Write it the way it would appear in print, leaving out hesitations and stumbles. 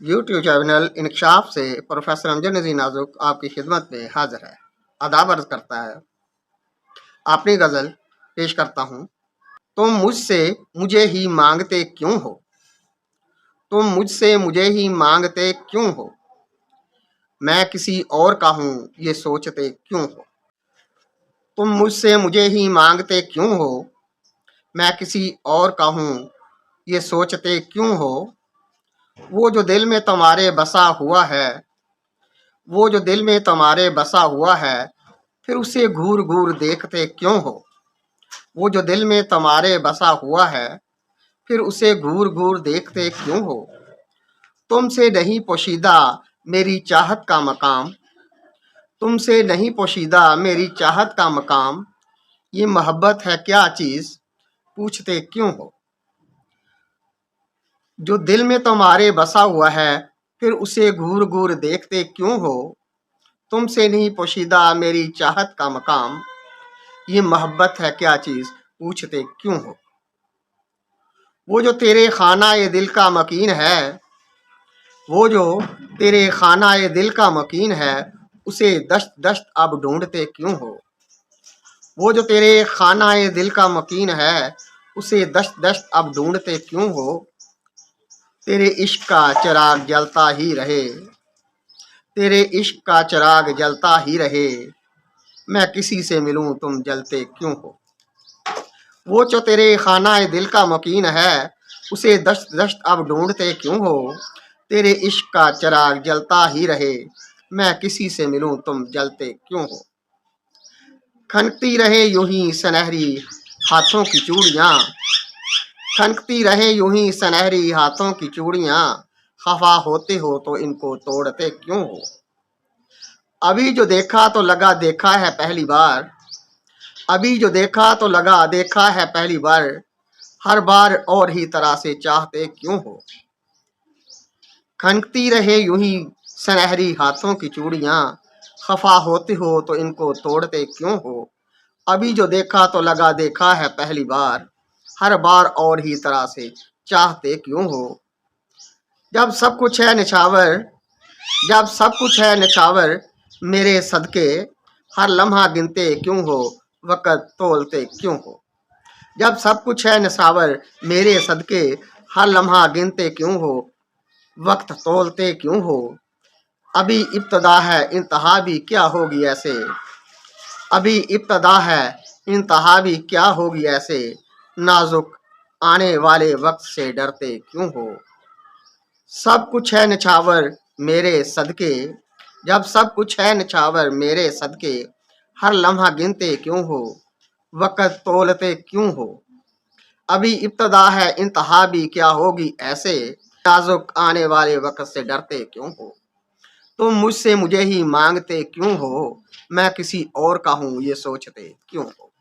YouTube channel इंकशाफ से professor Amjad नज़ीर नाजुक आपकी खिदमत में हाजिर है। आदाब अर्ज करता है। अपनी गज़ल पेश करता हूँ। तुम मुझसे मुझे ही मांगते क्यों हो, तुम मुझसे मुझे ही मांगते क्यों हो, मैं किसी और का हूँ ये सोचते क्यों हो। तुम मुझसे मुझे ही मांगते क्यों हो, मैं किसी और का हूँ ये सोचते क्यों हो। वो जो दिल में तुम्हारे बसा हुआ है, वो जो दिल में तुम्हारे बसा हुआ है, फिर उसे घूर घूर देखते क्यों हो। वो जो दिल में तुम्हारे बसा हुआ है, फिर उसे घूर घूर देखते क्यों हो। तुमसे नहीं पोशीदा मेरी चाहत का मकाम, तुमसे नहीं पोशीदा मेरी चाहत का मकाम, ये मोहब्बत है क्या चीज़ पूछते क्यों हो। जो दिल में तुम्हारे बसा हुआ है, फिर उसे घूर घूर देखते क्यों हो। तुमसे नहीं पोशीदा मेरी चाहत का मकाम, ये मोहब्बत है क्या चीज़ पूछते क्यों हो। वो जो तेरे खाना ये दिल का मकीन है, वो जो तेरे खाना ये दिल का मकीन है, उसे दश्त दश्त अब ढूंढते क्यों हो। वो जो तेरे खाना ये दिल का मकीन है, उसे दश्त दश्त अब ढूंढते क्यों हो। तेरे इश्क का चिराग जलता ही रहे, तेरे इश्क का चिराग जलता ही रहे, मैं किसी से मिलूं तुम जलते क्यों हो। वो जो तेरे खाना दिल का मकीन है, उसे दश्त दश्त अब ढूंढते क्यों हो। तेरे इश्क का चिराग जलता ही रहे, मैं किसी से मिलूं तुम जलते क्यों हो। खनकती रहे यूं ही सुनहरी हाथों की चूड़ियाँ, खनकती रहे यूं ही सुनहरी हाथों की चूड़ियाँ, खफा होते हो तो इनको तोड़ते क्यों हो। अभी जो देखा तो लगा देखा है पहली बार, अभी जो देखा तो लगा देखा है पहली बार, हर बार और ही तरह से चाहते क्यों हो। खनकती रहे यूं ही सुनहरी हाथों की चूड़ियाँ, खफा होते हो तो इनको तोड़ते क्यों हो। अभी जो देखा तो लगा देखा है पहली बार, हर बार और ही तरह से चाहते क्यों हो। जब सब कुछ है निछावर, जब सब कुछ है निछावर मेरे सदके, हर लम्हा गिनते क्यों हो, वक़्त तोलते क्यों हो। जब सब कुछ है निछावर मेरे सदके, हर लम्हा गिनते क्यों हो, वक्त तोलते क्यों हो। अभी इब्तदा है इंतहा भी क्या होगी ऐसे, अभी इब्तदा है इंतहा भी क्या होगी ऐसे, नाजुक आने वाले वक्त से डरते क्यों हो। सब कुछ है निछावर मेरे सदके, जब सब कुछ है निछावर मेरे सदके, हर लम्हा गिनते क्यों हो, वक़्त तोलते क्यों हो। अभी इब्तदा है इंतहा भी क्या होगी ऐसे, नाजुक आने वाले वक्त से डरते क्यों हो। तुम मुझसे मुझे ही मांगते क्यों हो, मैं किसी और का हूँ ये सोचते क्यों हो।